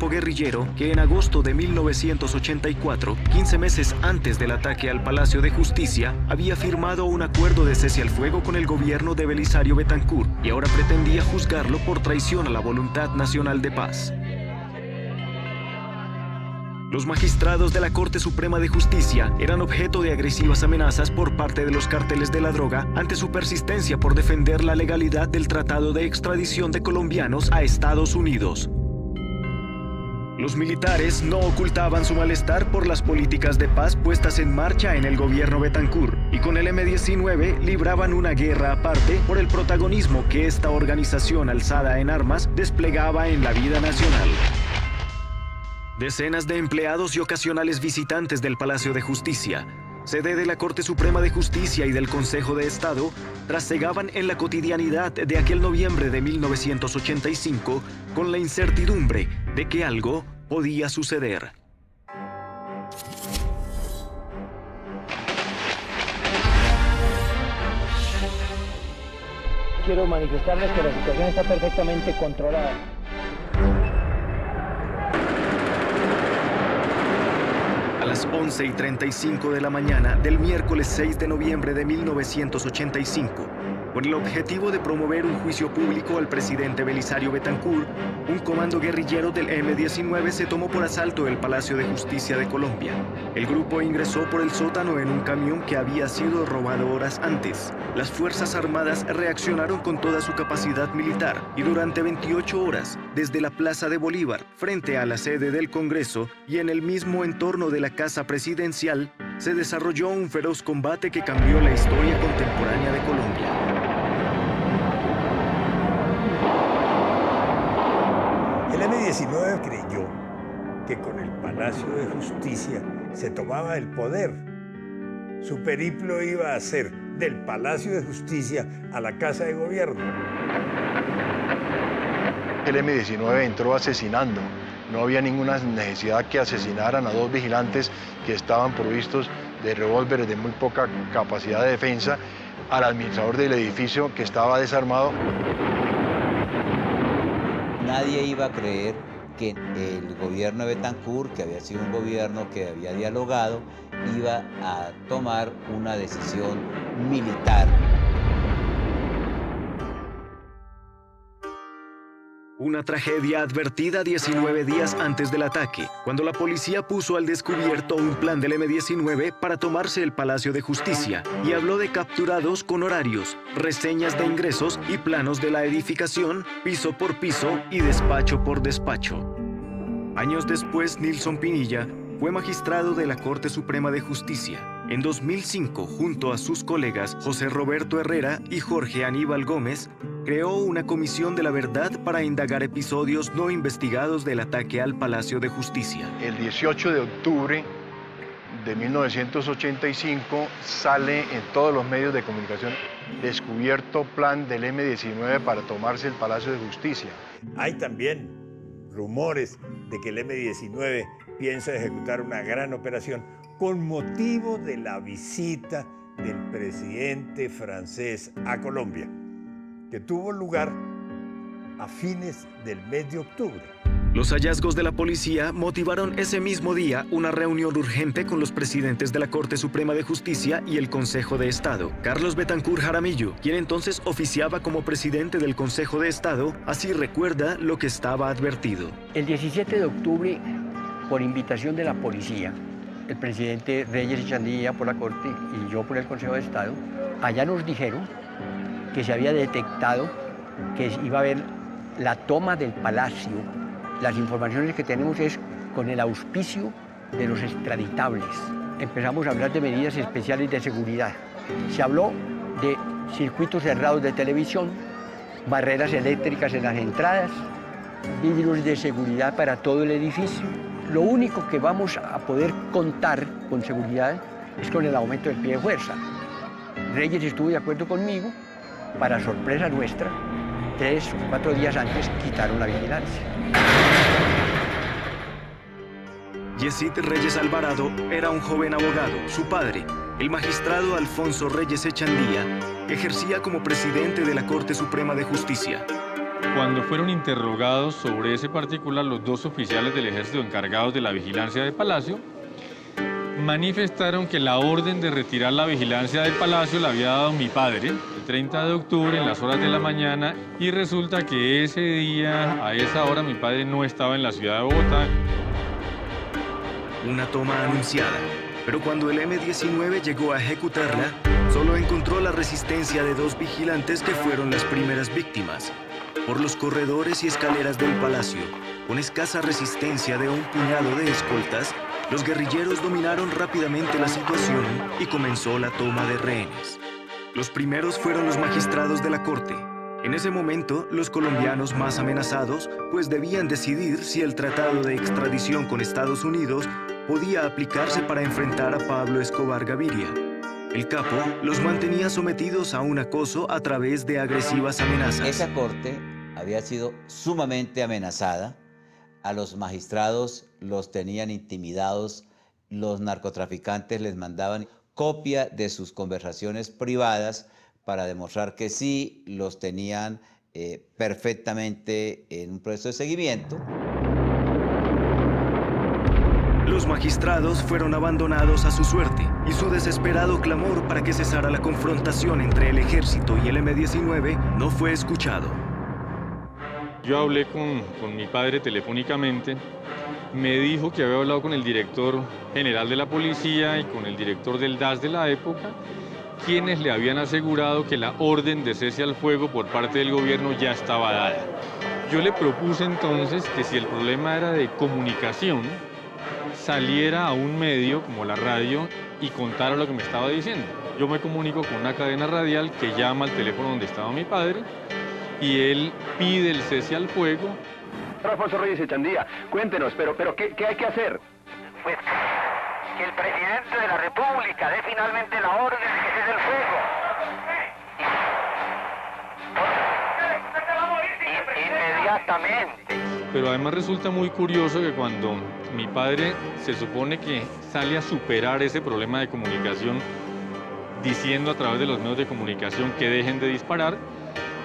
grupo guerrillero que en agosto de 1984, 15 meses antes del ataque al Palacio de Justicia, había firmado un acuerdo de cese al fuego con el gobierno de Belisario Betancur y ahora pretendía juzgarlo por traición a la voluntad nacional de paz. Los magistrados de la Corte Suprema de Justicia eran objeto de agresivas amenazas por parte de los cárteles de la droga ante su persistencia por defender la legalidad del tratado de extradición de colombianos a Estados Unidos. Los militares no ocultaban su malestar por las políticas de paz puestas en marcha en el gobierno Betancur y con el M-19 libraban una guerra aparte por el protagonismo que esta organización alzada en armas desplegaba en la vida nacional. Decenas de empleados y ocasionales visitantes del Palacio de Justicia, sede de la Corte Suprema de Justicia y del Consejo de Estado, trasegaban en la cotidianidad de aquel noviembre de 1985 con la incertidumbre de que algo podía suceder. Quiero manifestarles que la situación está perfectamente controlada. A las 11:35 de la mañana del miércoles 6 de noviembre de 1985, con el objetivo de promover un juicio público al presidente Belisario Betancur, un comando guerrillero del M-19 se tomó por asalto el Palacio de Justicia de Colombia. El grupo ingresó por el sótano en un camión que había sido robado horas antes. Las Fuerzas Armadas reaccionaron con toda su capacidad militar y durante 28 horas, desde la Plaza de Bolívar, frente a la sede del Congreso y en el mismo entorno de la Casa Presidencial, se desarrolló un feroz combate que cambió la historia contemporánea de Colombia. El M-19 creyó que con el Palacio de Justicia se tomaba el poder. Su periplo iba a ser del Palacio de Justicia a la Casa de Gobierno. El M-19 entró asesinando. No había ninguna necesidad que asesinaran a dos vigilantes que estaban provistos de revólveres de muy poca capacidad de defensa, al administrador del edificio que estaba desarmado. Nadie iba a creer que el gobierno de Betancur, que había sido un gobierno que había dialogado, iba a tomar una decisión militar. Una tragedia advertida 19 días antes del ataque, cuando la policía puso al descubierto un plan del M-19 para tomarse el Palacio de Justicia y habló de capturados con horarios, reseñas de ingresos y planos de la edificación, piso por piso y despacho por despacho. Años después, Nilson Pinilla fue magistrado de la Corte Suprema de Justicia. En 2005, junto a sus colegas José Roberto Herrera y Jorge Aníbal Gómez, creó una comisión de la verdad para indagar episodios no investigados del ataque al Palacio de Justicia. El 18 de octubre de 1985 sale en todos los medios de comunicación descubierto plan del M-19 para tomarse el Palacio de Justicia. Hay también rumores de que el M-19 piensa ejecutar una gran operación con motivo de la visita del presidente francés a Colombia, que tuvo lugar a fines del mes de octubre. Los hallazgos de la policía motivaron ese mismo día una reunión urgente con los presidentes de la Corte Suprema de Justicia y el Consejo de Estado. Carlos Betancur Jaramillo, quien entonces oficiaba como presidente del Consejo de Estado, así recuerda lo que estaba advertido. El 17 de octubre, por invitación de la policía, el presidente Reyes Echandía por la Corte y yo por el Consejo de Estado, allá nos dijeron que se había detectado que iba a haber la toma del palacio. Las informaciones que tenemos es con el auspicio de los extraditables. Empezamos a hablar de medidas especiales de seguridad. Se habló de circuitos cerrados de televisión, barreras eléctricas en las entradas, vidrios de seguridad para todo el edificio. Lo único que vamos a poder contar con seguridad es con el aumento del pie de fuerza. Reyes estuvo de acuerdo conmigo. Para sorpresa nuestra, 3 o 4 días antes quitaron la vigilancia. Yesid Reyes Alvarado era un joven abogado. Su padre, el magistrado Alfonso Reyes Echandía, ejercía como presidente de la Corte Suprema de Justicia. Cuando fueron interrogados sobre ese particular, los dos oficiales del ejército encargados de la vigilancia del palacio manifestaron que la orden de retirar la vigilancia del palacio la había dado mi padre el 30 de octubre en las horas de la mañana, y resulta que ese día, a esa hora, mi padre no estaba en la ciudad de Bogotá. Una toma anunciada, pero cuando el M-19 llegó a ejecutarla, solo encontró la resistencia de dos vigilantes que fueron las primeras víctimas. Por los corredores y escaleras del palacio, con escasa resistencia de un puñado de escoltas, los guerrilleros dominaron rápidamente la situación y comenzó la toma de rehenes. Los primeros fueron los magistrados de la corte. En ese momento, los colombianos más amenazados, pues debían decidir si el tratado de extradición con Estados Unidos podía aplicarse para enfrentar a Pablo Escobar Gaviria. El capo los mantenía sometidos a un acoso a través de agresivas amenazas. Esa corte había sido sumamente amenazada. A los magistrados los tenían intimidados, los narcotraficantes les mandaban copia de sus conversaciones privadas para demostrar que sí los tenían perfectamente en un proceso de seguimiento. Los magistrados fueron abandonados a su suerte y su desesperado clamor para que cesara la confrontación entre el ejército y el M-19 no fue escuchado. Yo hablé con mi padre telefónicamente, me dijo que había hablado con el director general de la policía y con el director del DAS de la época, quienes le habían asegurado que la orden de cese al fuego por parte del gobierno ya estaba dada. Yo le propuse entonces que si el problema era de comunicación, saliera a un medio como la radio y contara lo que me estaba diciendo. Yo me comunico con una cadena radial que llama al teléfono donde estaba mi padre y él pide el cese al fuego. Alfonso Reyes Echandía, cuéntenos, pero ¿qué hay que hacer? Pues que el presidente de la República dé finalmente la orden de que cese el fuego. Inmediatamente. Pero además resulta muy curioso que cuando mi padre se supone que sale a superar ese problema de comunicación diciendo a través de los medios de comunicación que dejen de disparar,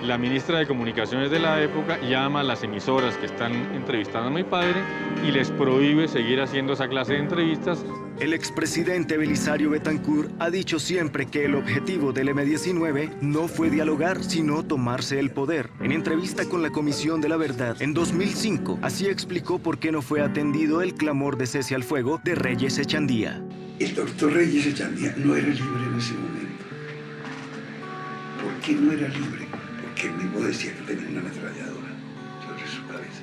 la ministra de Comunicaciones de la época llama a las emisoras que están entrevistando a mi padre y les prohíbe seguir haciendo esa clase de entrevistas. El expresidente Belisario Betancur ha dicho siempre que el objetivo del M-19 no fue dialogar, sino tomarse el poder. En entrevista con la Comisión de la Verdad, en 2005, así explicó por qué no fue atendido el clamor de cese al fuego de Reyes Echandía. El doctor Reyes Echandía no era libre en ese momento. ¿Por qué no era libre? Porque él mismo decía que tenía una ametralladora sobre su cabeza.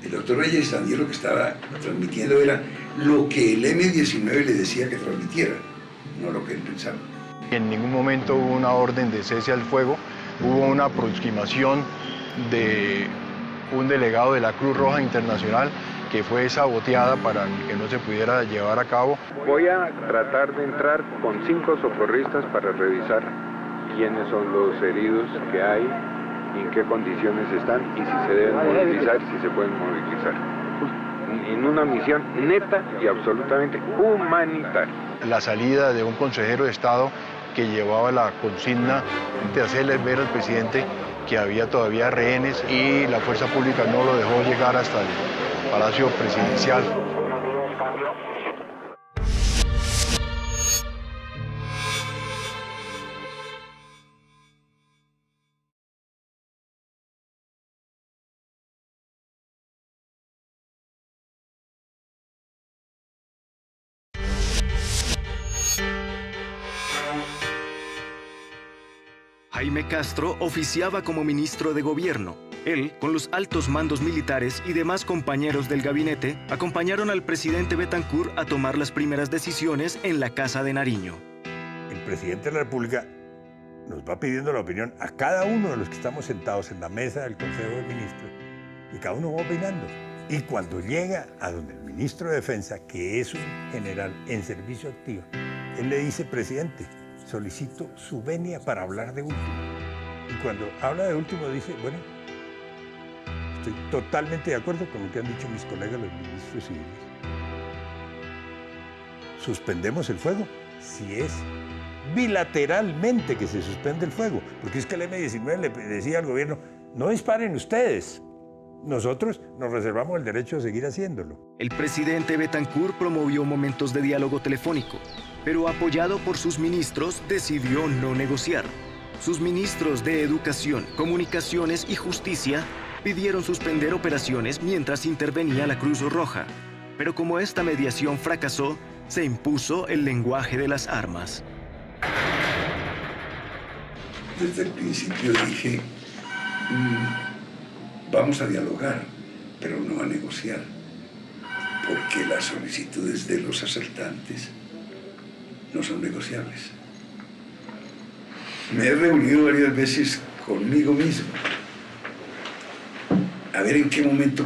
El doctor Reyes Echandía lo que estaba transmitiendo era lo que el M-19 le decía que transmitiera, no lo que él pensaba. En ningún momento hubo una orden de cese al fuego, hubo una aproximación de un delegado de la Cruz Roja Internacional que fue saboteada para que no se pudiera llevar a cabo. Voy a tratar de entrar con 5 socorristas para revisar quiénes son los heridos que hay, en qué condiciones están y si se deben movilizar, si se pueden movilizar. En una misión neta y absolutamente humanitaria. La salida de un consejero de Estado que llevaba la consigna de hacerles ver al presidente que había todavía rehenes y la fuerza pública no lo dejó llegar hasta el Palacio Presidencial. Jaime Castro oficiaba como ministro de Gobierno. Él, con los altos mandos militares y demás compañeros del gabinete, acompañaron al presidente Betancur a tomar las primeras decisiones en la Casa de Nariño. El presidente de la República nos va pidiendo la opinión a cada uno de los que estamos sentados en la mesa del Consejo de Ministros y cada uno va opinando. Y cuando llega a donde el ministro de Defensa, que es un general en servicio activo, él le dice: presidente, solicito su venia para hablar de último. Y cuando habla de último dice: bueno, estoy totalmente de acuerdo con lo que han dicho mis colegas los ministros civiles. Suspendemos el fuego si es bilateralmente que se suspende el fuego, porque es que el M-19 le decía al gobierno: no disparen ustedes. Nosotros nos reservamos el derecho a seguir haciéndolo. El presidente Betancur promovió momentos de diálogo telefónico, pero apoyado por sus ministros, decidió no negociar. Sus ministros de Educación, Comunicaciones y Justicia pidieron suspender operaciones mientras intervenía la Cruz Roja. Pero como esta mediación fracasó, se impuso el lenguaje de las armas. Desde el principio dije, vamos a dialogar, pero no a negociar, porque las solicitudes de los asaltantes no son negociables. Me he reunido varias veces conmigo mismo, a ver en qué momento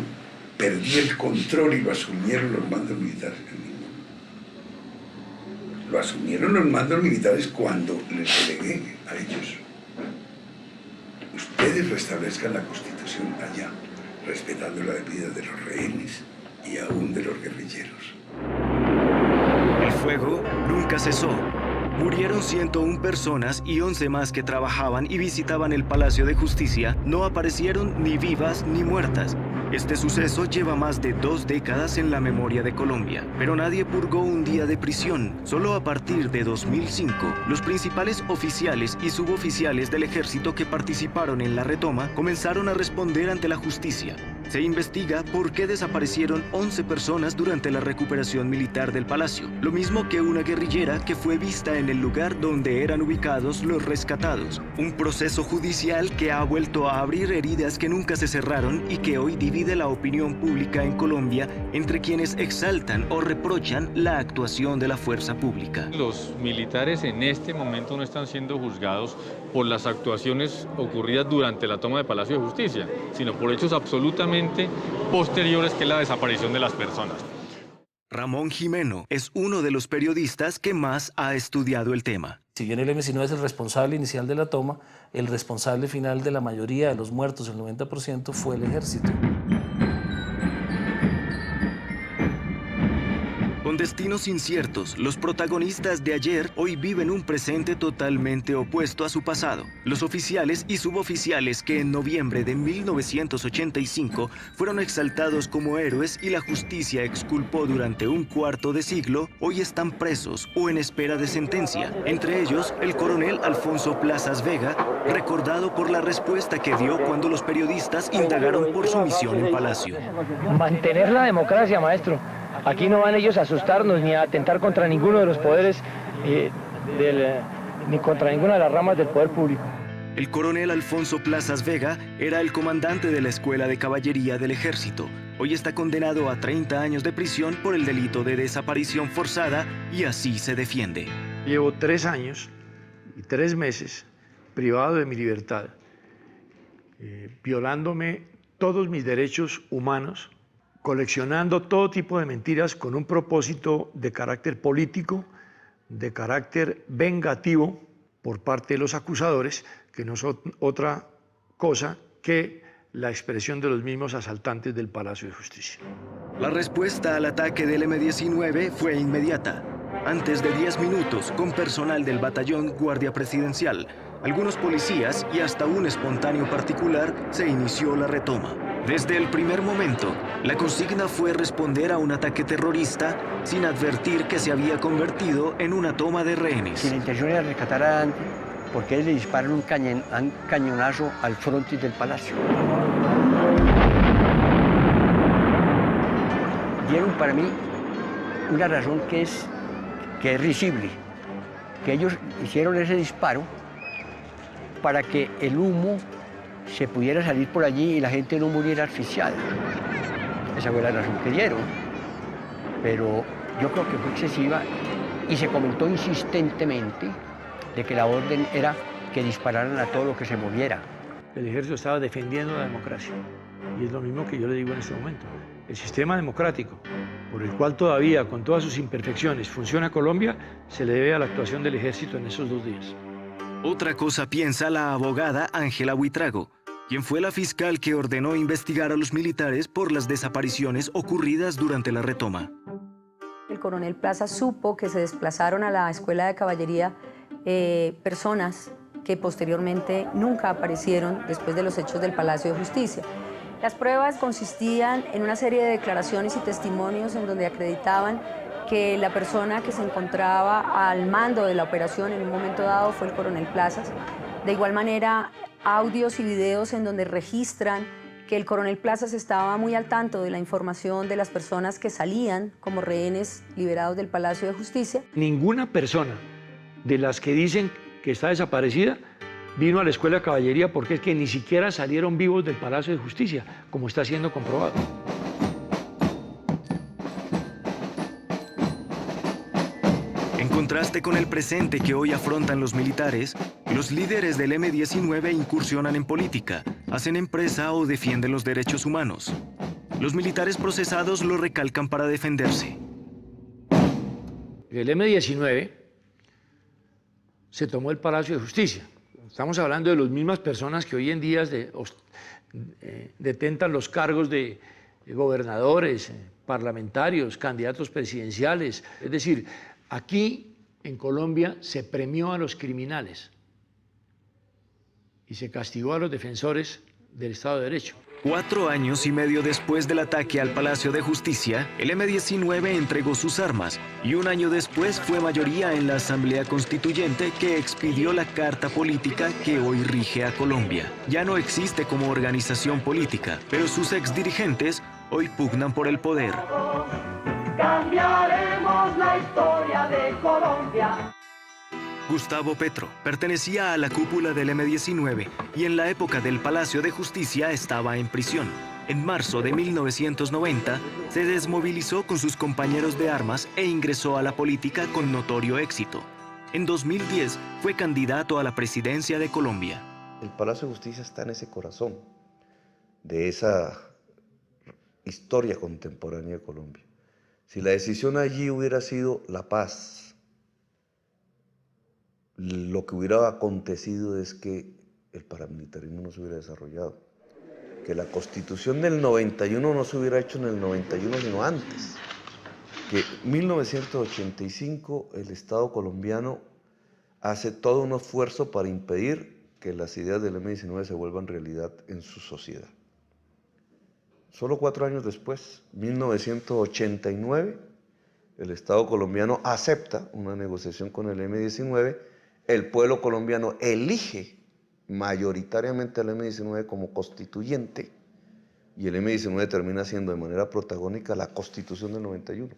perdí el control y lo asumieron los mandos militares. Lo asumieron los mandos militares cuando les delegué a ellos. Ustedes restablezcan la Constitución allá, respetando la vida de los rehenes y aún de los guerrilleros. El fuego nunca cesó. Murieron 101 personas y 11 más que trabajaban y visitaban el Palacio de Justicia no aparecieron ni vivas ni muertas. Este suceso lleva más de 2 décadas en la memoria de Colombia, pero nadie purgó un día de prisión. Solo a partir de 2005, los principales oficiales y suboficiales del ejército que participaron en la retoma comenzaron a responder ante la justicia. Se investiga por qué desaparecieron 11 personas durante la recuperación militar del palacio, lo mismo que una guerrillera que fue vista en el lugar donde eran ubicados los rescatados. Un proceso judicial que ha vuelto a abrir heridas que nunca se cerraron y que hoy divide la opinión pública en Colombia entre quienes exaltan o reprochan la actuación de la fuerza pública. Los militares en este momento no están siendo juzgados por las actuaciones ocurridas durante la toma de Palacio de Justicia, sino por hechos absolutamente posteriores, que es la desaparición de las personas. Ramón Jimeno es uno de los periodistas que más ha estudiado el tema. Si bien el M-19 es el responsable inicial de la toma, el responsable final de la mayoría de los muertos, el 90%, fue el ejército. Con destinos inciertos, los protagonistas de ayer hoy viven un presente totalmente opuesto a su pasado. Los oficiales y suboficiales que en noviembre de 1985 fueron exaltados como héroes y la justicia exculpó durante un cuarto de siglo, hoy están presos o en espera de sentencia. Entre ellos, el coronel Alfonso Plazas Vega, recordado por la respuesta que dio cuando los periodistas indagaron por su misión en Palacio. Mantener la democracia, maestro. Aquí no van ellos a asustarnos ni a atentar contra ninguno de los poderes, ni contra ninguna de las ramas del poder público. El coronel Alfonso Plazas Vega era el comandante de la Escuela de Caballería del Ejército. Hoy está condenado a 30 años de prisión por el delito de desaparición forzada y así se defiende. Llevo 3 años y 3 meses privado de mi libertad, violándome todos mis derechos humanos, coleccionando todo tipo de mentiras con un propósito de carácter político, de carácter vengativo por parte de los acusadores, que no son otra cosa que la expresión de los mismos asaltantes del Palacio de Justicia. La respuesta al ataque del M-19 fue inmediata. Antes de 10 minutos, con personal del batallón Guardia Presidencial, algunos policías y hasta un espontáneo particular, se inició la retoma. Desde el primer momento, la consigna fue responder a un ataque terrorista sin advertir que se había convertido en una toma de rehenes. Si la intención era rescatar a Dante, ¿por qué le disparan un cañonazo al frontis del palacio? Dieron para mí una razón que es risible, que ellos hicieron ese disparo para que el humo se pudiera salir por allí y la gente no muriera asfixiada. Esa fue la razón que dieron. Pero yo creo que fue excesiva y se comentó insistentemente de que la orden era que dispararan a todo lo que se moviera. El ejército estaba defendiendo la democracia y es lo mismo que yo le digo en este momento. El sistema democrático, por el cual todavía, con todas sus imperfecciones, funciona Colombia, se le debe a la actuación del ejército en esos 2 días. Otra cosa piensa la abogada Ángela Buitrago, quien fue la fiscal que ordenó investigar a los militares por las desapariciones ocurridas durante la retoma. El coronel Plaza supo que se desplazaron a la Escuela de Caballería personas que posteriormente nunca aparecieron después de los hechos del Palacio de Justicia. Las pruebas consistían en una serie de declaraciones y testimonios en donde acreditaban que la persona que se encontraba al mando de la operación en un momento dado fue el coronel Plazas. De igual manera, audios y videos en donde registran que el coronel Plazas estaba muy al tanto de la información de las personas que salían como rehenes liberados del Palacio de Justicia. Ninguna persona de las que dicen que está desaparecida vino a la Escuela de Caballería, porque es que ni siquiera salieron vivos del Palacio de Justicia, como está siendo comprobado. En contraste con el presente que hoy afrontan los militares, los líderes del M-19 incursionan en política, hacen empresa o defienden los derechos humanos. Los militares procesados lo recalcan para defenderse. El M-19 se tomó el Palacio de Justicia. Estamos hablando de las mismas personas que hoy en día detentan los cargos de gobernadores, parlamentarios, candidatos presidenciales. Es decir, aquí en Colombia se premió a los criminales y se castigó a los defensores del Estado de Derecho. 4 años y medio después del ataque al Palacio de Justicia, el M-19 entregó sus armas y 1 año después fue mayoría en la Asamblea Constituyente que expidió la carta política que hoy rige a Colombia. Ya no existe como organización política, pero sus exdirigentes hoy pugnan por el poder. Cambiaremos la historia de Colombia. Gustavo Petro pertenecía a la cúpula del M-19 y en la época del Palacio de Justicia estaba en prisión. En marzo de 1990 se desmovilizó con sus compañeros de armas e ingresó a la política con notorio éxito. En 2010 fue candidato a la presidencia de Colombia. El Palacio de Justicia está en ese corazón de esa historia contemporánea de Colombia. Si la decisión allí hubiera sido la paz, lo que hubiera acontecido es que el paramilitarismo no se hubiera desarrollado, que la Constitución del 91 no se hubiera hecho en el 91 sino antes, que en 1985 el Estado colombiano hace todo un esfuerzo para impedir que las ideas del M-19 se vuelvan realidad en su sociedad. Solo 4 años después, 1989, el Estado colombiano acepta una negociación con el M-19. El pueblo colombiano elige mayoritariamente al M-19 como constituyente y el M-19 termina siendo de manera protagónica la Constitución del 91.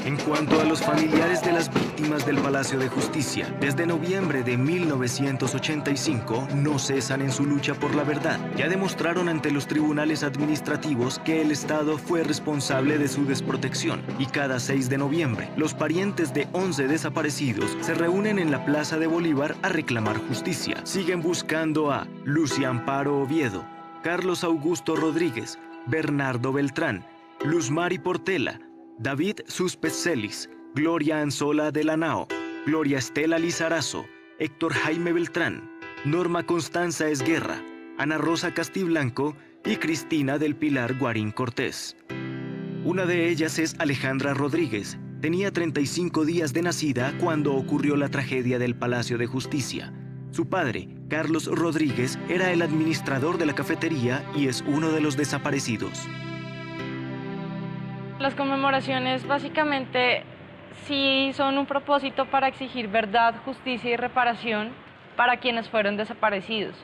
En cuanto a los familiares de las víctimas del Palacio de Justicia, desde noviembre de 1985 no cesan en su lucha por la verdad. Ya demostraron ante los tribunales administrativos que el Estado fue responsable de su desprotección y cada 6 de noviembre los parientes de 11 desaparecidos se reúnen en la Plaza de Bolívar a reclamar justicia. Siguen buscando a Lucia Amparo Oviedo, Carlos Augusto Rodríguez, Bernardo Beltrán, Luz Mari Portela, David Suspet-Celis, Gloria Anzola de la Nao, Gloria Estela Lizarazo, Héctor Jaime Beltrán, Norma Constanza Esguerra, Ana Rosa Castiblanco y Cristina del Pilar Guarín Cortés. Una de ellas es Alejandra Rodríguez. Tenía 35 días de nacida cuando ocurrió la tragedia del Palacio de Justicia. Su padre, Carlos Rodríguez, era el administrador de la cafetería y es uno de los desaparecidos. Las conmemoraciones básicamente sí son un propósito para exigir verdad, justicia y reparación para quienes fueron desaparecidos,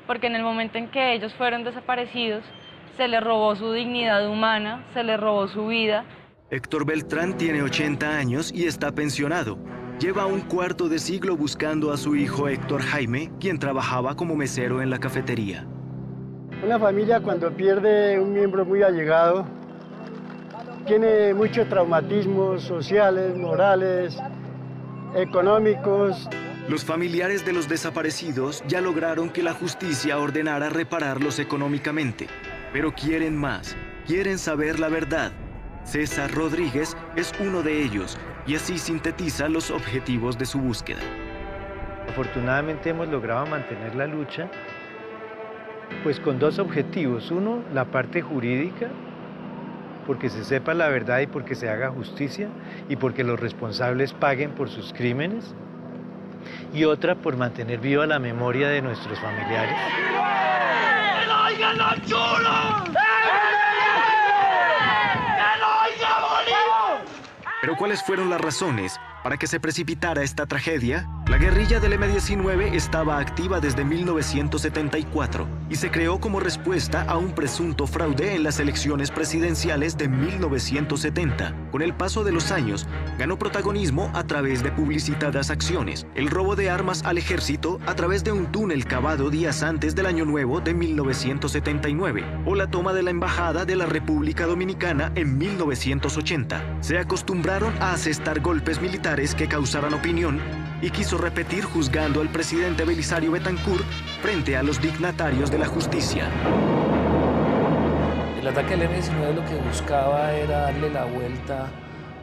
porque en el momento en que ellos fueron desaparecidos se les robó su dignidad humana, se les robó su vida. Héctor Beltrán tiene 80 años y está pensionado. Lleva un cuarto de siglo buscando a su hijo Héctor Jaime, quien trabajaba como mesero en la cafetería. Una familia cuando pierde un miembro muy allegado tiene muchos traumatismos sociales, morales, económicos. Los familiares de los desaparecidos ya lograron que la justicia ordenara repararlos económicamente, pero quieren más, quieren saber la verdad. César Rodríguez es uno de ellos y así sintetiza los objetivos de su búsqueda. Afortunadamente hemos logrado mantener la lucha pues con dos objetivos. Uno, la parte jurídica, porque se sepa la verdad y porque se haga justicia y porque los responsables paguen por sus crímenes. Y otra, por mantener viva la memoria de nuestros familiares. ¡Que lo oigan los chulos! Pero ¿cuáles fueron las razones para que se precipitara esta tragedia? La guerrilla del M-19 estaba activa desde 1974 y se creó como respuesta a un presunto fraude en las elecciones presidenciales de 1970. Con el paso de los años, ganó protagonismo a través de publicitadas acciones, el robo de armas al ejército a través de un túnel cavado días antes del Año Nuevo de 1979, o la toma de la Embajada de la República Dominicana en 1980. Se acostumbraron a asestar golpes militares que causaran opinión y quiso repetir juzgando al presidente Belisario Betancur frente a los dignatarios de la justicia. El ataque del M-19 lo que buscaba era darle la vuelta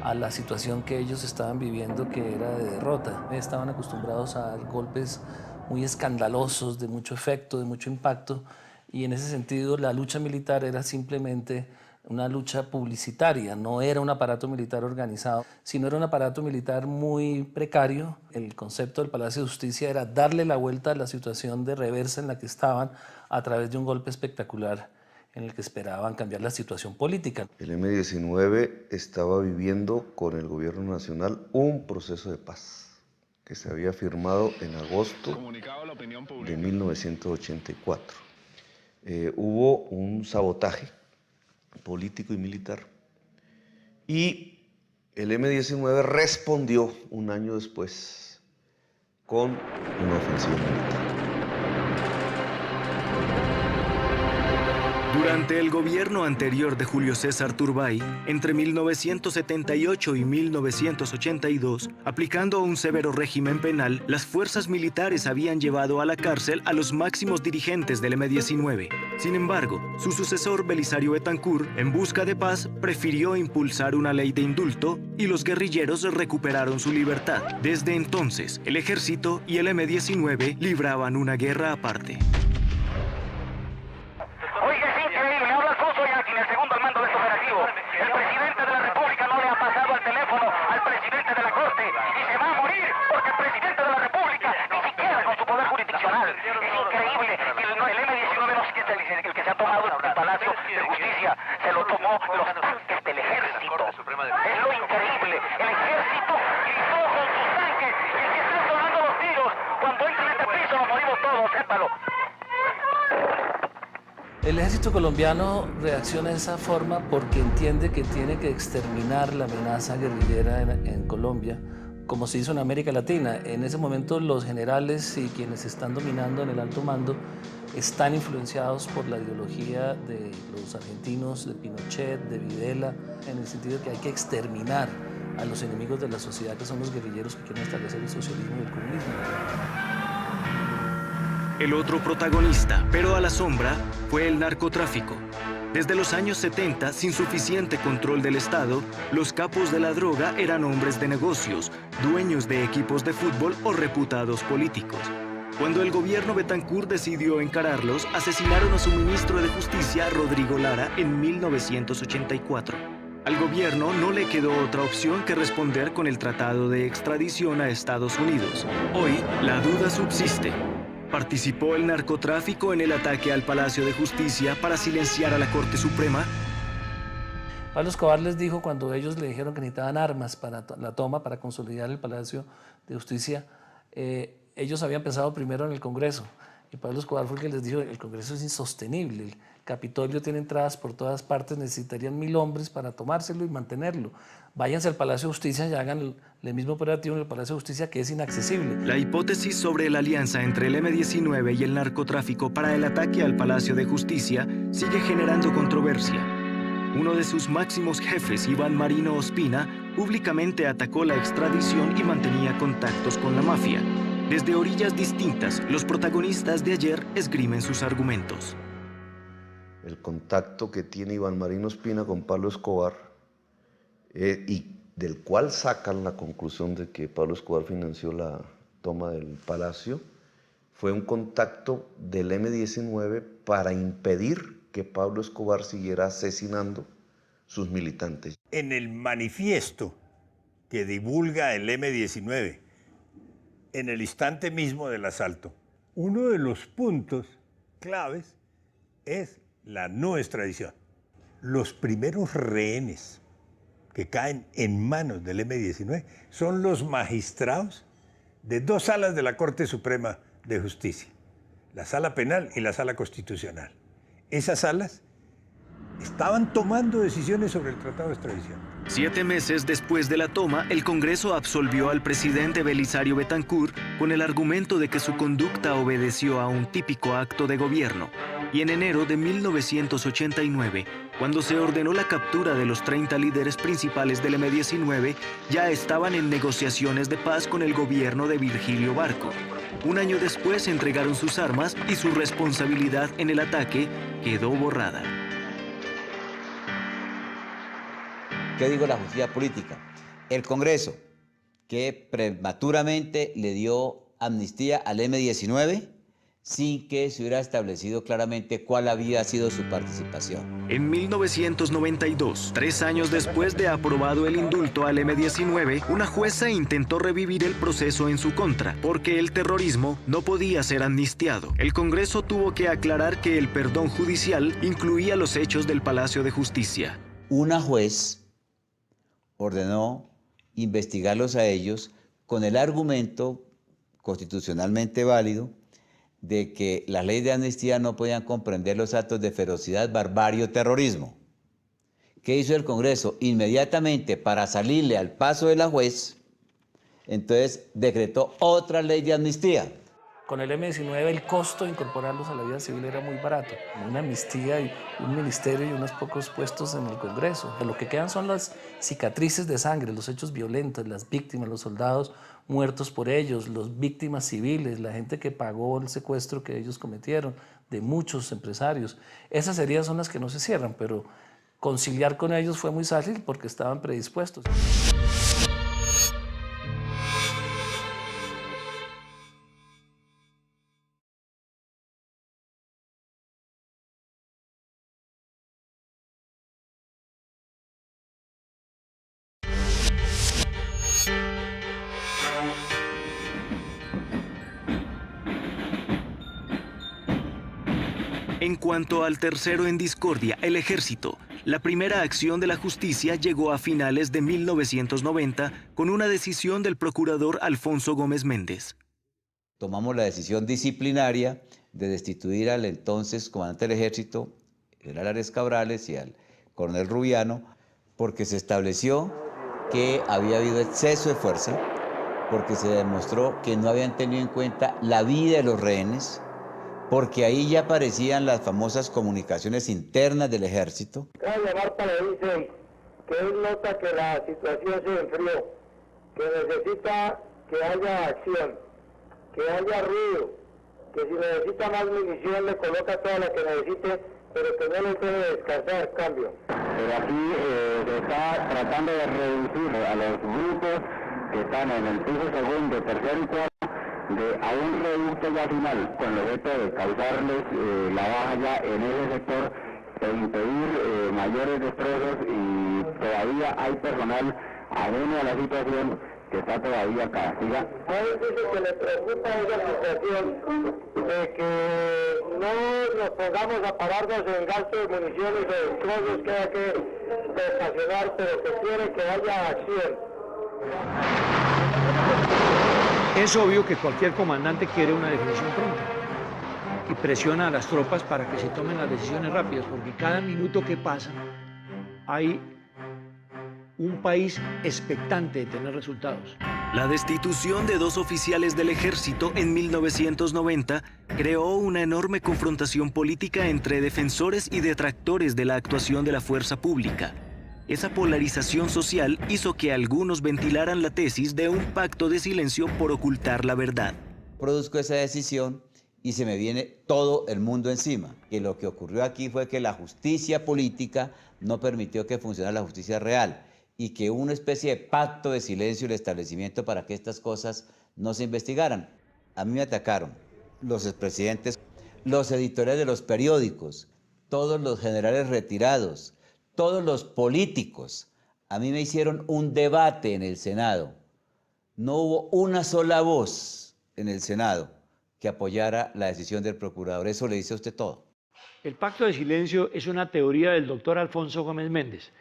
a la situación que ellos estaban viviendo, que era de derrota. Estaban acostumbrados a dar golpes muy escandalosos, de mucho efecto, de mucho impacto, y en ese sentido la lucha militar era simplemente una lucha publicitaria, no era un aparato militar organizado, sino era un aparato militar muy precario. El concepto del Palacio de Justicia era darle la vuelta a la situación de reversa en la que estaban a través de un golpe espectacular en el que esperaban cambiar la situación política. El M-19 estaba viviendo con el gobierno nacional un proceso de paz que se había firmado en agosto de 1984. Hubo un sabotaje político y militar, y el M-19 respondió un año después con una ofensiva militar. Durante el gobierno anterior de Julio César Turbay, entre 1978 y 1982, aplicando un severo régimen penal, las fuerzas militares habían llevado a la cárcel a los máximos dirigentes del M-19. Sin embargo, su sucesor Belisario Betancur, en busca de paz, prefirió impulsar una ley de indulto y los guerrilleros recuperaron su libertad. Desde entonces, el ejército y el M-19 libraban una guerra aparte. El presidente de la República no le ha pasado el teléfono al presidente de la Corte y se va a morir porque el presidente de la República ni siquiera con su poder jurisdiccional. Es increíble que el M-19 no es el que se ha tomado el Palacio de Justicia, se lo tomó los tanques del ejército. Es lo increíble, el ejército gritó con sus tanques y el que está sonando los tiros, cuando entra en este piso nos morimos todos, sépalo. El ejército colombiano reacciona de esa forma porque entiende que tiene que exterminar la amenaza guerrillera en Colombia, como se hizo en América Latina. En ese momento los generales y quienes están dominando en el alto mando están influenciados por la ideología de los argentinos, de Pinochet, de Videla, en el sentido de que hay que exterminar a los enemigos de la sociedad, que son los guerrilleros que quieren establecer el socialismo y el comunismo. El otro protagonista, pero a la sombra, fue el narcotráfico. Desde los años 70, sin suficiente control del Estado, los capos de la droga eran hombres de negocios, dueños de equipos de fútbol o reputados políticos. Cuando el gobierno Betancur decidió encararlos, asesinaron a su ministro de Justicia, Rodrigo Lara, en 1984. Al gobierno no le quedó otra opción que responder con el tratado de extradición a Estados Unidos. Hoy, la duda subsiste. ¿Participó el narcotráfico en el ataque al Palacio de Justicia para silenciar a la Corte Suprema? Pablo Escobar les dijo, cuando ellos le dijeron que necesitaban armas para la toma, para consolidar el Palacio de Justicia, ellos habían pensado primero en el Congreso. Y Pablo Escobar fue el que les dijo, el Congreso es insostenible, el Capitolio tiene entradas por todas partes, necesitarían 1000 hombres para tomárselo y mantenerlo. Váyanse al Palacio de Justicia y hagan el mismo operativo en el Palacio de Justicia, que es inaccesible. La hipótesis sobre la alianza entre el M-19 y el narcotráfico para el ataque al Palacio de Justicia sigue generando controversia. Uno de sus máximos jefes, Iván Marino Ospina, públicamente atacó la extradición y mantenía contactos con la mafia. Desde orillas distintas, los protagonistas de ayer esgrimen sus argumentos. El contacto que tiene Iván Marino Ospina con Pablo Escobar y del cual sacan la conclusión de que Pablo Escobar financió la toma del Palacio, fue un contacto del M-19 para impedir que Pablo Escobar siguiera asesinando sus militantes. En el manifiesto que divulga el M-19, en el instante mismo del asalto, uno de los puntos claves es la no extradición. Los primeros rehenes que caen en manos del M-19 son los magistrados de dos salas de la Corte Suprema de Justicia, la Sala Penal y la Sala Constitucional. Esas salas estaban tomando decisiones sobre el tratado de extradición. 7 meses después de la toma, el Congreso absolvió al presidente Belisario Betancur con el argumento de que su conducta obedeció a un típico acto de gobierno. Y en enero de 1989, cuando se ordenó la captura de los 30 líderes principales del M-19, ya estaban en negociaciones de paz con el gobierno de Virgilio Barco. Un año después entregaron sus armas y su responsabilidad en el ataque quedó borrada. ¿Qué digo la justicia política? El Congreso, que prematuramente le dio amnistía al M-19 sin que se hubiera establecido claramente cuál había sido su participación. En 1992, 3 años después de aprobado el indulto al M-19, una jueza intentó revivir el proceso en su contra, porque el terrorismo no podía ser amnistiado. El Congreso tuvo que aclarar que el perdón judicial incluía los hechos del Palacio de Justicia. Una juez ordenó investigarlos a ellos con el argumento constitucionalmente válido de que las leyes de amnistía no podían comprender los actos de ferocidad, barbarie o terrorismo. ¿Qué hizo el Congreso? Inmediatamente, para salirle al paso de la juez, entonces decretó otra ley de amnistía. Con el M-19 el costo de incorporarlos a la vida civil era muy barato. Una amnistía y un ministerio y unos pocos puestos en el Congreso. Lo que quedan son las cicatrices de sangre, los hechos violentos, las víctimas, los soldados muertos por ellos, las víctimas civiles, la gente que pagó el secuestro que ellos cometieron, de muchos empresarios. Esas heridas son las que no se cierran, pero conciliar con ellos fue muy fácil porque estaban predispuestos. En cuanto al tercero en discordia, el ejército, la primera acción de la justicia llegó a finales de 1990 con una decisión del procurador Alfonso Gómez Méndez. Tomamos la decisión disciplinaria de destituir al entonces comandante del ejército, general Ares Cabrales, y al coronel Rubiano, porque se estableció que había habido exceso de fuerza, porque se demostró que no habían tenido en cuenta la vida de los rehenes, porque ahí ya aparecían las famosas comunicaciones internas del ejército. Cada Marta le dice que él nota que la situación se enfrió, que necesita que haya acción, que haya ruido, que si necesita más munición le coloca toda la que necesite, pero que no le puede descansar, cambio. Pero aquí se está tratando de reducir a los grupos que están en el piso segundo, tercero y cuarto, a un reducto ya final, con el objeto de causarles la baja ya en ese sector, de impedir mayores destrozos, y todavía hay personal ajeno a la situación que está todavía acá. Siga. A él dice que le preocupa esa situación de que no nos pongamos a pararnos en gasto de municiones o de destrozos que haya que estacionar, pero que quiere que haya acción. Es obvio que cualquier comandante quiere una definición pronta y presiona a las tropas para que se tomen las decisiones rápidas, porque cada minuto que pasa hay un país expectante de tener resultados. La destitución de 2 oficiales del ejército en 1990 creó una enorme confrontación política entre defensores y detractores de la actuación de la fuerza pública. Esa polarización social hizo que algunos ventilaran la tesis de un pacto de silencio por ocultar la verdad. Produzco esa decisión y se me viene todo el mundo encima. Que lo que ocurrió aquí fue que la justicia política no permitió que funcionara la justicia real. y que hubo una especie de pacto de silencio y el establecimiento para que estas cosas no se investigaran. A mí me atacaron los expresidentes, los editores de los periódicos, todos los generales retirados, todos los políticos. A mí me hicieron un debate en el Senado. No hubo una sola voz en el Senado que apoyara la decisión del procurador. Eso le dice a usted todo. El pacto de silencio es una teoría del doctor Alfonso Gómez Méndez.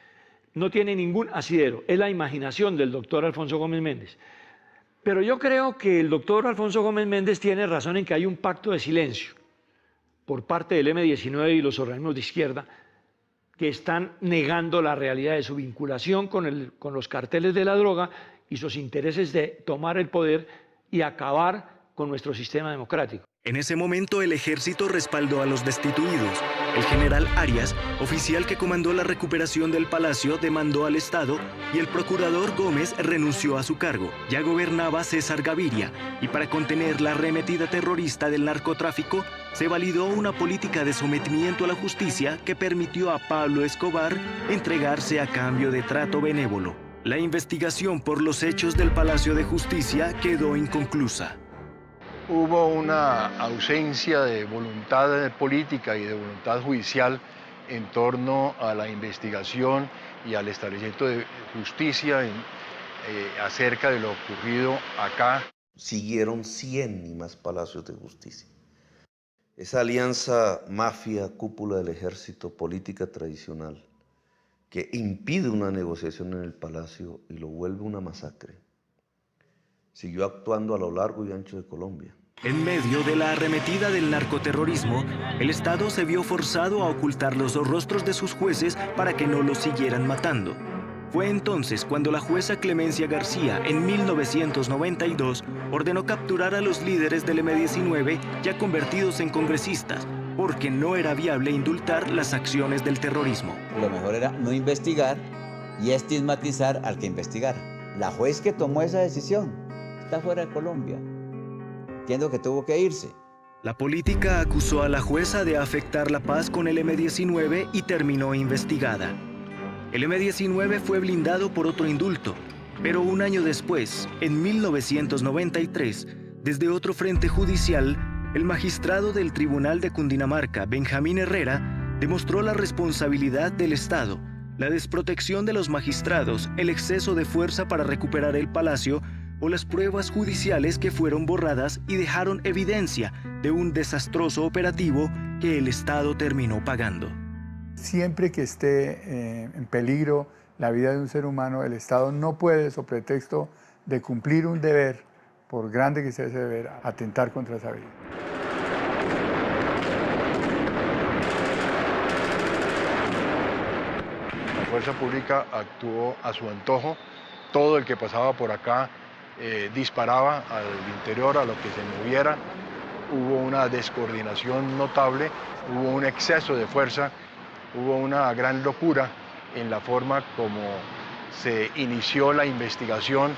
No tiene ningún asidero, es la imaginación del doctor Alfonso Gómez Méndez. Pero yo creo que el doctor Alfonso Gómez Méndez tiene razón en que hay un pacto de silencio por parte del M-19 y los organismos de izquierda que están negando la realidad de su vinculación con los carteles de la droga y sus intereses de tomar el poder y acabar con nuestro sistema democrático. En ese momento el ejército respaldó a los destituidos. El general Arias, oficial que comandó la recuperación del palacio, demandó al Estado y el procurador Gómez renunció a su cargo. Ya gobernaba César Gaviria y para contener la arremetida terrorista del narcotráfico se validó una política de sometimiento a la justicia que permitió a Pablo Escobar entregarse a cambio de trato benévolo. La investigación por los hechos del Palacio de Justicia quedó inconclusa. Hubo una ausencia de voluntad política y de voluntad judicial en torno a la investigación y al establecimiento de justicia acerca de lo ocurrido acá. Siguieron 100 y más palacios de justicia. Esa alianza mafia, cúpula del ejército, política tradicional, que impide una negociación en el palacio y lo vuelve una masacre, siguió actuando a lo largo y ancho de Colombia. En medio de la arremetida del narcoterrorismo, el Estado se vio forzado a ocultar los rostros de sus jueces para que no los siguieran matando. Fue entonces cuando la jueza Clemencia García, en 1992, ordenó capturar a los líderes del M-19 ya convertidos en congresistas, porque no era viable indultar las acciones del terrorismo. Lo mejor era no investigar y estigmatizar al que investigara. La juez que tomó esa decisión está fuera de Colombia. Entiendo que tuvo que irse. La política acusó a la jueza de afectar la paz con el M-19 y terminó investigada. El M-19 fue blindado por otro indulto, pero un año después, en 1993, desde otro frente judicial, el magistrado del Tribunal de Cundinamarca, Benjamín Herrera, demostró la responsabilidad del Estado, la desprotección de los magistrados, el exceso de fuerza para recuperar el palacio o las pruebas judiciales que fueron borradas y dejaron evidencia de un desastroso operativo que el Estado terminó pagando. Siempre que esté en peligro la vida de un ser humano, el Estado no puede, sobre pretexto de cumplir un deber, por grande que sea ese deber, atentar contra esa vida. La fuerza pública actuó a su antojo. Todo el que pasaba por acá disparaba al interior, a lo que se moviera. Hubo una descoordinación notable, hubo un exceso de fuerza, hubo una gran locura en la forma como se inició la investigación,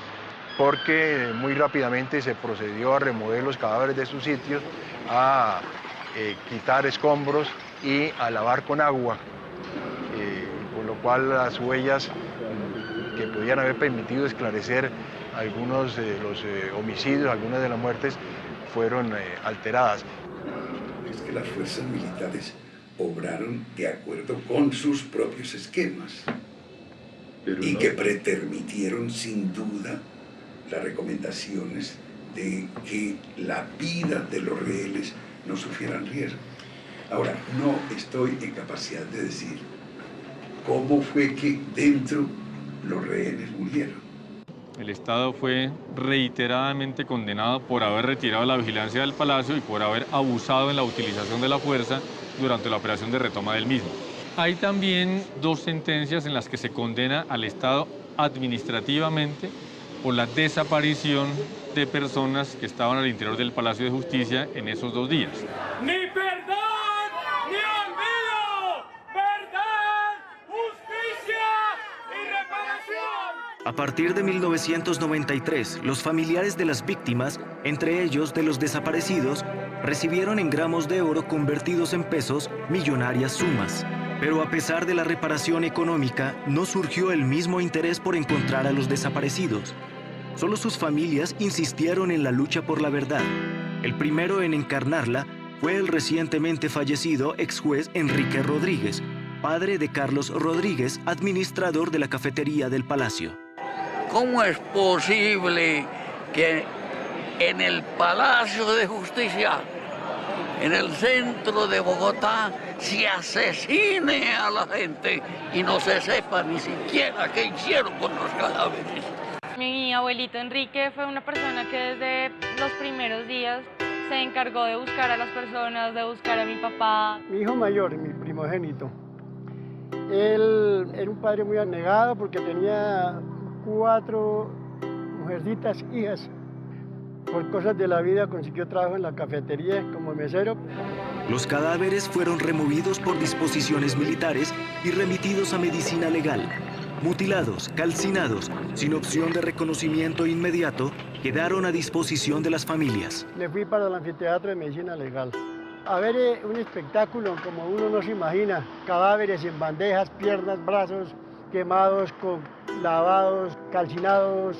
porque muy rápidamente se procedió a remover los cadáveres de sus sitios, a quitar escombros y a lavar con agua, con lo cual las huellas que podían haber permitido esclarecer algunos de los homicidios, algunas de las muertes, fueron alteradas. Es que las fuerzas militares obraron de acuerdo con sus propios esquemas y que pretermitieron sin duda las recomendaciones de que la vida de los rehenes no sufrieran riesgo. Ahora, no estoy en capacidad de decir cómo fue que dentro los rehenes murieron. El Estado fue reiteradamente condenado por haber retirado la vigilancia del palacio y por haber abusado en la utilización de la fuerza durante la operación de retoma del mismo. Hay también dos sentencias en las que se condena al Estado administrativamente por la desaparición de personas que estaban al interior del Palacio de Justicia en esos 2 días. ¡Ni perdón, ni olvido! ¡Verdad, justicia y reparación! A partir de 1993, los familiares de las víctimas, entre ellos de los desaparecidos, recibieron en gramos de oro convertidos en pesos millonarias sumas. Pero a pesar de la reparación económica, no surgió el mismo interés por encontrar a los desaparecidos. Solo sus familias insistieron en la lucha por la verdad. El primero en encarnarla fue el recientemente fallecido ex juez Enrique Rodríguez, padre de Carlos Rodríguez, administrador de la cafetería del Palacio. ¿Cómo es posible que en el Palacio de Justicia, en el centro de Bogotá, se asesine a la gente y no se sepa ni siquiera qué hicieron con los cadáveres? Mi abuelito Enrique fue una persona que desde los primeros días se encargó de buscar a las personas, de buscar a mi papá. Mi hijo mayor, mi primogénito, él era un padre muy abnegado porque tenía 4 mujercitas, hijas. Por cosas de la vida consiguió trabajo en la cafetería como mesero. Los cadáveres fueron removidos por disposiciones militares y remitidos a medicina legal. Mutilados, calcinados, sin opción de reconocimiento inmediato, quedaron a disposición de las familias. Me fui para el anfiteatro de medicina legal a ver un espectáculo como uno no se imagina. Cadáveres en bandejas, piernas, brazos quemados, lavados, calcinados.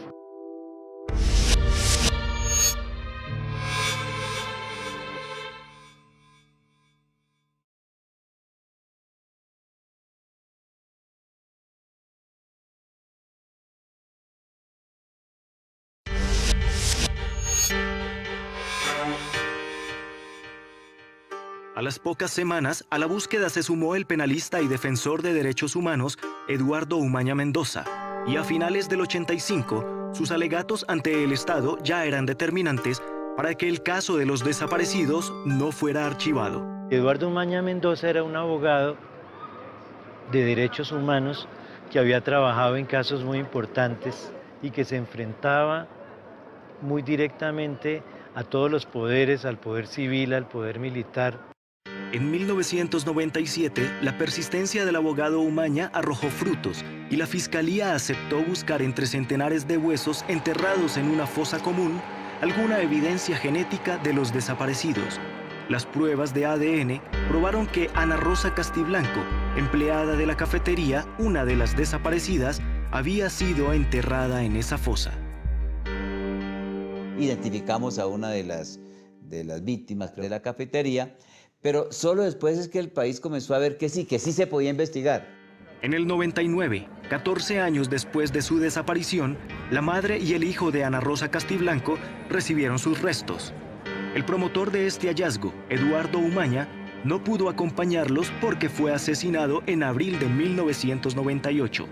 A las pocas semanas, a la búsqueda se sumó el penalista y defensor de derechos humanos Eduardo Umaña Mendoza, y a finales del 85, sus alegatos ante el Estado ya eran determinantes para que el caso de los desaparecidos no fuera archivado. Eduardo Umaña Mendoza era un abogado de derechos humanos que había trabajado en casos muy importantes y que se enfrentaba muy directamente a todos los poderes, al poder civil, al poder militar. En 1997, la persistencia del abogado Umaña arrojó frutos y la Fiscalía aceptó buscar entre centenares de huesos enterrados en una fosa común alguna evidencia genética de los desaparecidos. Las pruebas de ADN probaron que Ana Rosa Castiblanco, empleada de la cafetería, una de las desaparecidas, había sido enterrada en esa fosa. Identificamos a una de las víctimas de la cafetería, pero solo después es que el país comenzó a ver que sí se podía investigar. En el 99, 14 años después de su desaparición, la madre y el hijo de Ana Rosa Castiblanco recibieron sus restos. El promotor de este hallazgo, Eduardo Umaña, no pudo acompañarlos porque fue asesinado en abril de 1998.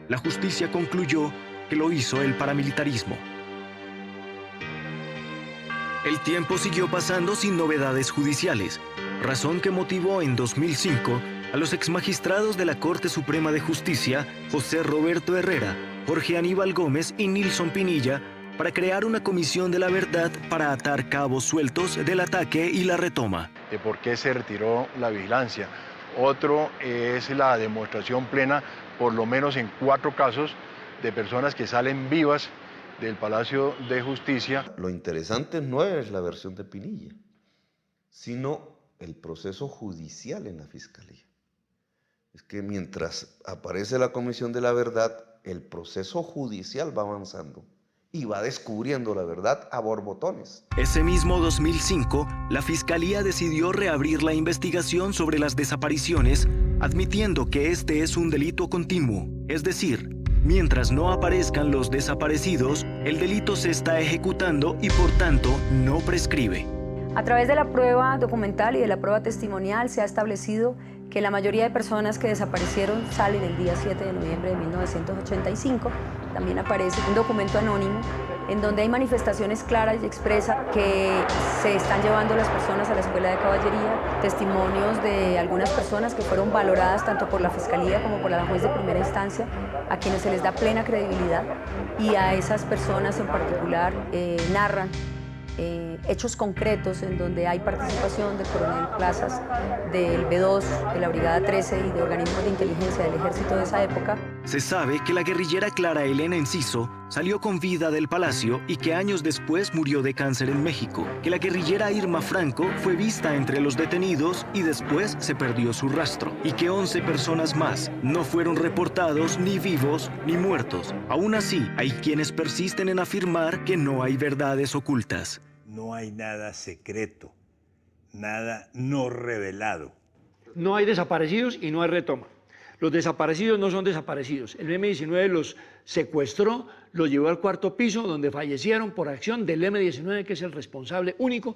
La justicia concluyó que lo hizo el paramilitarismo. El tiempo siguió pasando sin novedades judiciales, razón que motivó en 2005 a los exmagistrados de la Corte Suprema de Justicia, José Roberto Herrera, Jorge Aníbal Gómez y Nilson Pinilla, para crear una comisión de la verdad para atar cabos sueltos del ataque y la retoma. De por qué se retiró la vigilancia. Otro es la demostración plena, por lo menos en 4 casos, de personas que salen vivas del Palacio de Justicia. Lo interesante no es la versión de Pinilla, sino el proceso judicial en la Fiscalía. Es que mientras aparece la Comisión de la Verdad, el proceso judicial va avanzando y va descubriendo la verdad a borbotones. Ese mismo 2005, la Fiscalía decidió reabrir la investigación sobre las desapariciones, admitiendo que este es un delito continuo, es decir, mientras no aparezcan los desaparecidos, el delito se está ejecutando y por tanto no prescribe. A través de la prueba documental y de la prueba testimonial se ha establecido que la mayoría de personas que desaparecieron salen el día 7 de noviembre de 1985. También aparece un documento anónimo en donde hay manifestaciones claras y expresas que se están llevando las personas a la Escuela de Caballería, testimonios de algunas personas que fueron valoradas tanto por la Fiscalía como por la juez de primera instancia, a quienes se les da plena credibilidad, y a esas personas en particular narran hechos concretos en donde hay participación del coronel Plazas, del B2, de la Brigada 13 y de organismos de inteligencia del ejército de esa época. Se sabe que la guerrillera Clara Elena Enciso salió con vida del palacio y que años después murió de cáncer en México, que la guerrillera Irma Franco fue vista entre los detenidos y después se perdió su rastro, y que 11 personas más no fueron reportados ni vivos ni muertos. Aún así, hay quienes persisten en afirmar que no hay verdades ocultas. No hay nada secreto, nada no revelado. No hay desaparecidos y no hay retoma. Los desaparecidos no son desaparecidos. El M-19 los secuestró, los llevó al cuarto piso, donde fallecieron por acción del M-19, que es el responsable único.